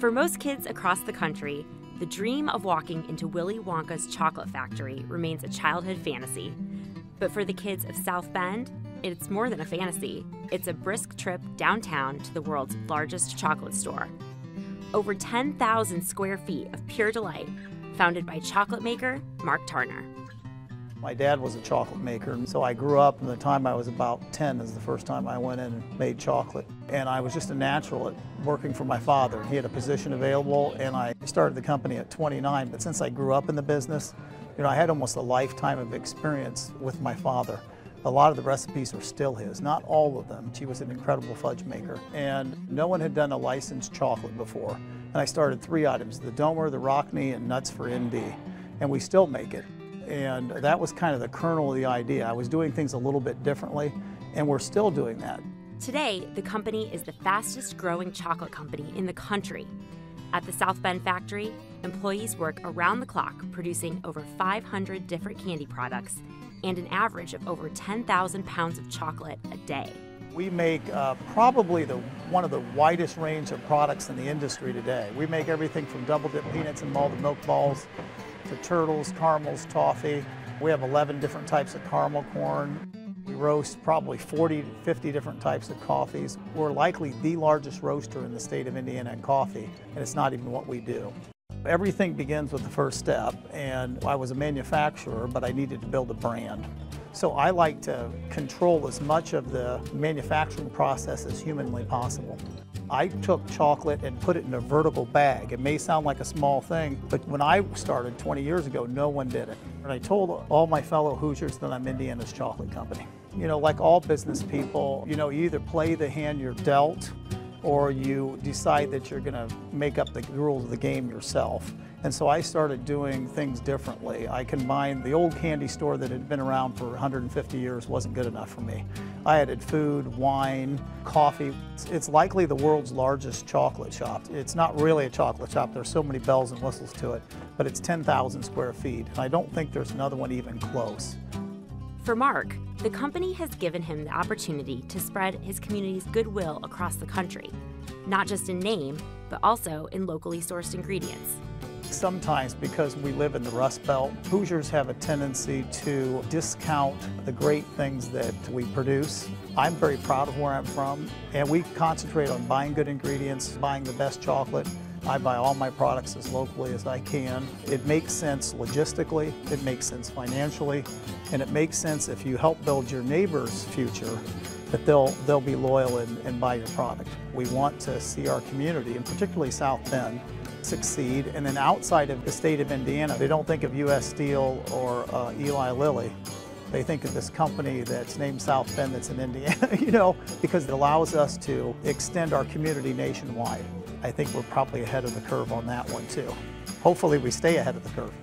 For most kids across the country, the dream of walking into Willy Wonka's chocolate factory remains a childhood fantasy. But for the kids of South Bend, it's more than a fantasy. It's a brisk trip downtown to the world's largest chocolate store. Over 10,000 square feet of pure delight, founded by chocolate maker Mark Tarner. My dad was a chocolate maker, and so I grew up, and the time I was about 10 is the first time I went in and made chocolate. And I was just a natural at working for my father. He had a position available, and I started the company at 29, but since I grew up in the business, I had almost a lifetime of experience with my father. A lot of the recipes are still his, not all of them. He was an incredible fudge maker, and no one had done a licensed chocolate before. And I started 3 items, the Domer, the Rockney, and Nuts for ND, and we still make it. And that was kind of the kernel of the idea. I was doing things a little bit differently, and we're still doing that. Today, the company is the fastest growing chocolate company in the country. At the South Bend factory, employees work around the clock producing over 500 different candy products and an average of over 10,000 pounds of chocolate a day. We make probably one of the widest range of products in the industry today. We make everything from double-dip peanuts and malted milk balls to turtles, caramels, toffee. We have 11 different types of caramel corn. We roast probably 40 to 50 different types of coffees. We're likely the largest roaster in the state of Indiana in coffee, and it's not even what we do. Everything begins with the first step, and I was a manufacturer, but I needed to build a brand. So I like to control as much of the manufacturing process as humanly possible. I took chocolate and put it in a vertical bag. It may sound like a small thing, but when I started 20 years ago, no one did it. And I told all my fellow Hoosiers that I'm Indiana's chocolate company. Like all business people, you either play the hand you're dealt, or you decide that you're going to make up the rules of the game yourself. And so I started doing things differently. I combined the old candy store that had been around for 150 years wasn't good enough for me. I added food, wine, coffee. It's likely the world's largest chocolate shop. It's not really a chocolate shop. There's so many bells and whistles to it, but it's 10,000 square feet. And I don't think there's another one even close. For Mark, the company has given him the opportunity to spread his community's goodwill across the country, not just in name, but also in locally sourced ingredients. Sometimes, because we live in the Rust Belt, Hoosiers have a tendency to discount the great things that we produce. I'm very proud of where I'm from, and we concentrate on buying good ingredients, buying the best chocolate. I buy all my products as locally as I can. It makes sense logistically, it makes sense financially, and it makes sense if you help build your neighbor's future, that they'll be loyal and buy your product. We want to see our community, and particularly South Bend, succeed. And then outside of the state of Indiana, they don't think of U.S. Steel or Eli Lilly. They think of this company that's named South Bend that's in Indiana, because it allows us to extend our community nationwide. I think we're probably ahead of the curve on that one too. Hopefully we stay ahead of the curve.